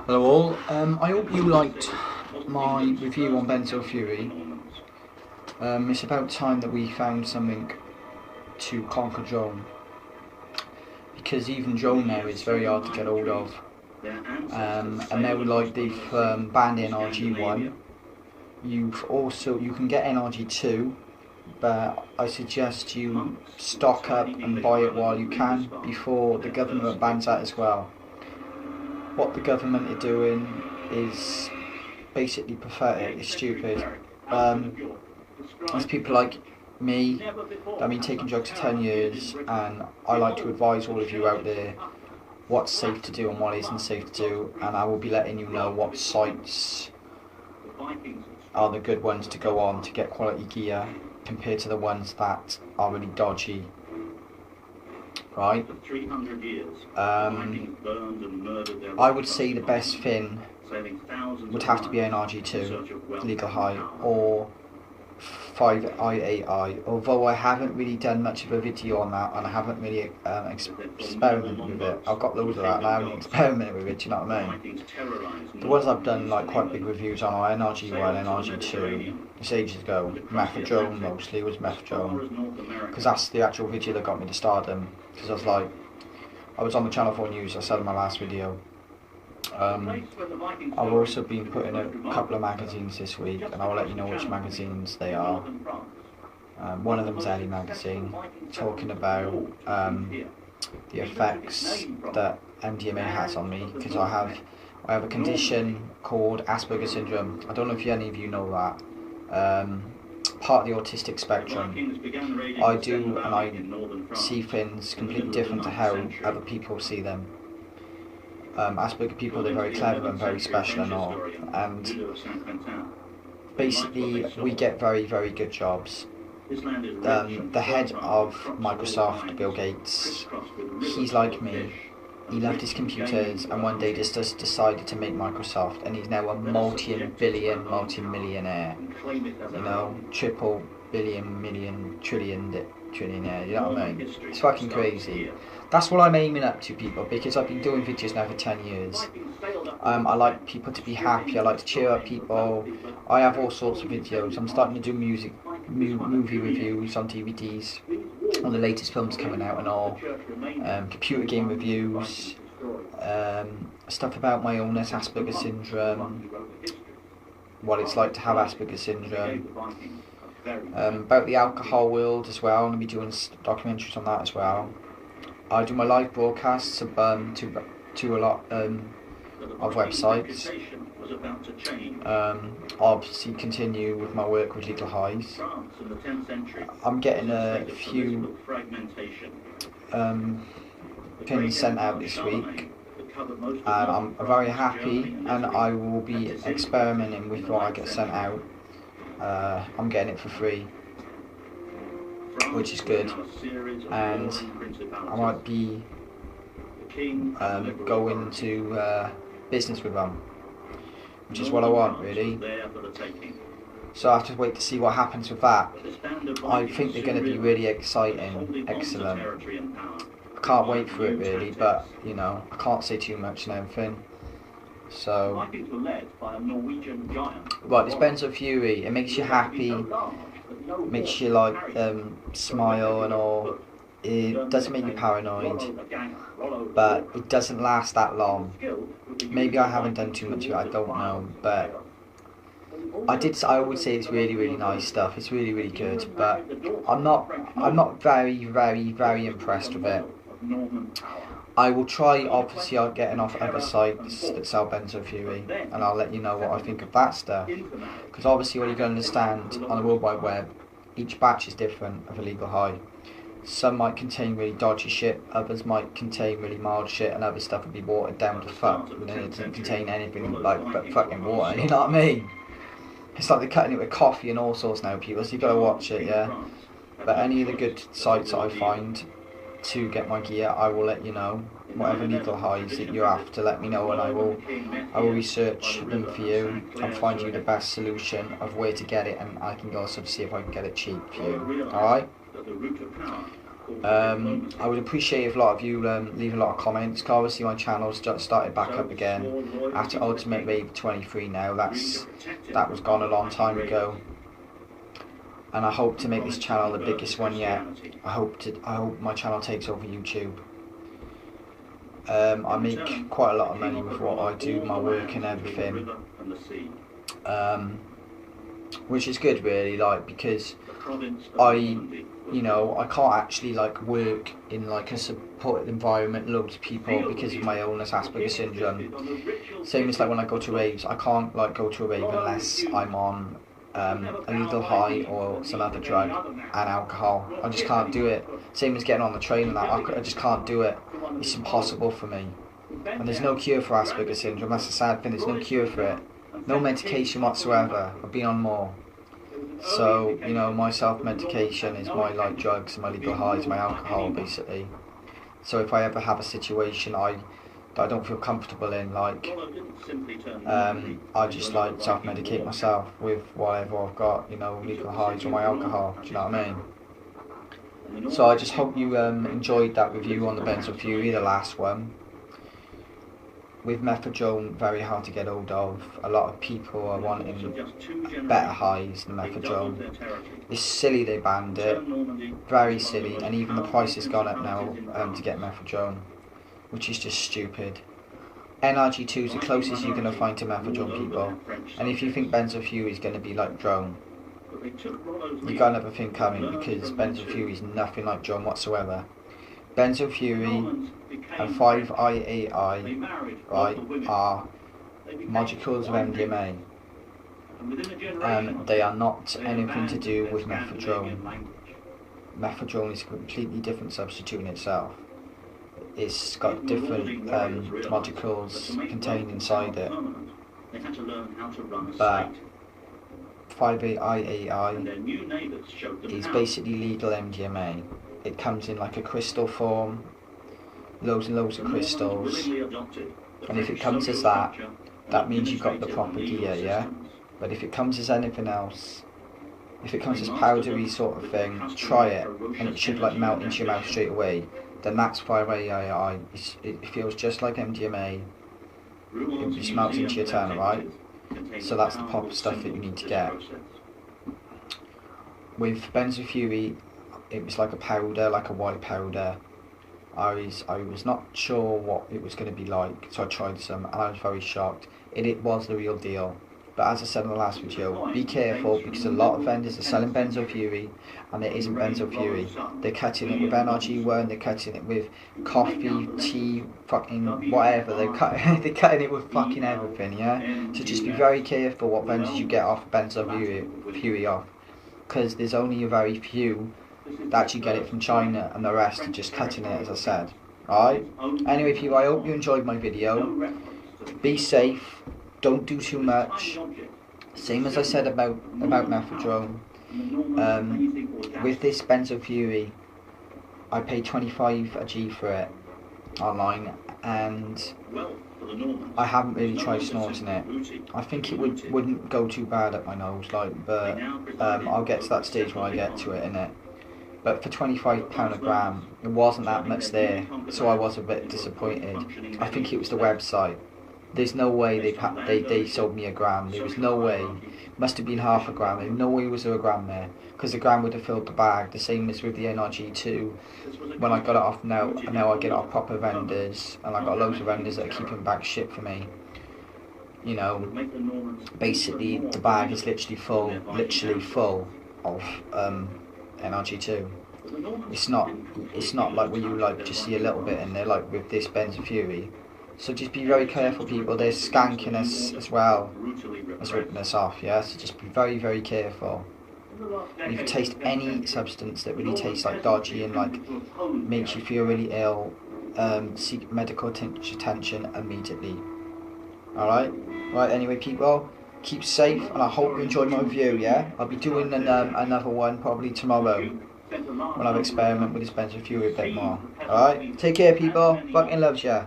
Hello all, I hope you liked my review on Benzo Fury. It's about time that we found something to conquer Joan, because even Joan now is very hard to get hold of. And now they've banned NRG1. You can get NRG2, but I suggest you stock up and buy it while you can before the government bans that as well. What the government are doing is basically pathetic, it's stupid. There's people like me that have been taking drugs for 10 years, and I like to advise all of you out there what's safe to do and what isn't safe to do, and I will be letting you know what sites are the good ones to go on to get quality gear compared to the ones that are really dodgy. Right? I would say the best thing would have to be NRG2, Legal High, or 5i8i, although I haven't really done much of a video on that, and I haven't really experimented with it. I've got loads of that and I haven't experimented with it, do you know what I mean? The ones I've done like quite big reviews on are NRG1, NRG2, it's ages ago. Methadone mostly, was Methadone, because that's the actual video that got me to stardom, because I was on the Channel 4 News, I said in my last video. I've also been putting a couple of magazines this week, and I'll let you know which magazines they are. One of them is Ellie magazine, talking about the effects that Mdma has on me, because I have a condition called Asperger's syndrome. I don't know if any of you know that. Part of the autistic spectrum. I do, and I see things completely different to how other people see them. Asperger people, they're very clever and very special and all, and basically we get very, very good jobs. The head of Microsoft, Bill Gates, he's like me. He loved his computers and one day just decided to make Microsoft, and he's now a multi-billion, multi-millionaire. You know, triple billion, million, trillionaire, you know what I mean? It's fucking crazy. That's what I'm aiming up to, people, because I've been doing videos now for 10 years. I like people to be happy, I like to cheer up people. I have all sorts of videos. I'm starting to do movie reviews on DVDs, on the latest films coming out and all. Computer game reviews, stuff about my illness, Asperger's syndrome, what it's like to have Asperger's syndrome. About the alcohol world as well. I'm going to be doing documentaries on that as well. I do my live broadcasts to a lot of websites. Obviously continue with my work with Legal Highs. I'm getting a few pins sent out this week, and I'm very happy, and I will be experimenting with what I get sent out. I'm getting it for free, which is good, and I might be going into business with them, which is what I want, really. So I have to wait to see what happens with that. I think they're going to be really exciting, excellent. I can't wait for it, really, but you know, I can't say too much and everything. So, right, this Benzo Fury, it makes you happy, makes you like smile and all. It doesn't make you paranoid, but it doesn't last that long. Maybe I haven't done too much of it, I don't know, but I would say it's really, really nice stuff. It's really, really good, but I'm not very, very, very impressed with it. I will try, obviously I'll get off other sites that sell Benzo Fury, and I'll let you know what I think of that stuff, because obviously what you can understand on the World Wide Web, each batch is different of a Legal High. Some might contain really dodgy shit, others might contain really mild shit, and other stuff will be watered down to fuck, and then it doesn't contain anything like but fucking water, you know what I mean? It's like they're cutting it with coffee and all sorts now, people, so you gotta watch it, yeah? But any of the good sites that I find to get my gear, I will let you know. Whatever Legal Highs that you have to let me know, and I will research them for you and find you the best solution of where to get it, and I can also see if I can get it cheap for you. Alright? I would appreciate if a lot of you leave a lot of comments. Cause obviously my channel's started back up again after Ultimate Wave 23 now. That was gone a long time ago. And I hope to make this channel the biggest one yet. I hope my channel takes over YouTube. I make quite a lot of money with what I do, my work and everything. Which is good really, like, because I can't actually like work in like a supported environment, loads of people, because of my illness, Asperger's syndrome. Same as like when I go to raves, I can't like go to a rave unless I'm on a legal high or some other drug and alcohol. I just can't do it. Same as getting on the train and that, I just can't do it. It's impossible for me. And there's no cure for Asperger's syndrome, that's the sad thing, there's no cure for it. No medication whatsoever. I've been on more. So, my self-medication is my like drugs, my legal highs, my alcohol basically. So if I ever have a situation that I don't feel comfortable in, like, I just like self-medicate myself with whatever I've got, legal highs or my alcohol, do you know what I mean? So I just hope you enjoyed that review on the Benzo Fury, the last one. With methadone very hard to get hold of, a lot of people are wanting better highs than methadone. It's silly they banned it, very silly, and even the price has gone up now to get methadone, which is just stupid. NRG2 is the closest you're going to find to methadone, people, and if you think Benzo Fury is going to be like drone, you got another thing coming, because Benzo Fury is nothing like drone whatsoever. Benzo Fury and 5-IAI, right, are molecules of Mdma. They are not anything to do with methadone. Methadone is a completely different substitute in itself. It's got different molecules contained inside it. But 5-IAI is basically legal Mdma. It comes in like a crystal form, loads and loads of crystals, and if it comes as that means you've got the proper gear, yeah? But if it comes as anything else, if it comes as powdery sort of thing, try it, and it should like melt into your mouth straight away, then that's 5-AII. It feels just like MDMA, it just melts into your tongue, right? So that's the proper stuff that you need to get. With Benzo Fury, it was like a powder, like a white powder. I was not sure what it was going to be like, so I tried some and I was very shocked. It was the real deal. But as I said in the last video, be careful, because a lot of vendors are selling Benzo Fury and it isn't Benzo Fury. They're cutting it with NRG1, they're cutting it with coffee, tea, fucking whatever. They're cutting it with fucking everything, yeah? So just be very careful what vendors you get off Benzo Fury off, because there's only a very few that actually get it from China, and the rest are just cutting it, as I said. Alright? Anyway people, I hope you enjoyed my video. Be safe, don't do too much. Same as I said about methadone. With this Benzo Fury, I paid 25 a G for it online, and I haven't really tried snorting it. I think it wouldn't go too bad up my nose, like, but I'll get to that stage when I get to it, innit? But for £25 a gram, it wasn't that much there, so I was a bit disappointed. I think it was the website. There's no way they sold me a gram. There was no way. Must have been half a gram. There's no way was there a gram there, because the gram would have filled the bag. The same as with the NRG2. When I got it off now I get it off proper vendors, and I got loads of vendors that are keeping back shit for me. Basically the bag is literally full of NRG2. It's not like where you like just see a little bit in there, like with this Benzo Fury. So just be very careful, people. They're skanking us as well as ripping us off, yeah? So just be very, very careful. And if you taste any substance that really tastes like dodgy and like makes you feel really ill, seek medical attention immediately. Alright? Right, anyway people, keep safe, and I hope you enjoyed my review, yeah? I'll be doing another one probably tomorrow, when I've experimented with this Benzo Fury a bit more. Alright? Take care people, fucking loves ya.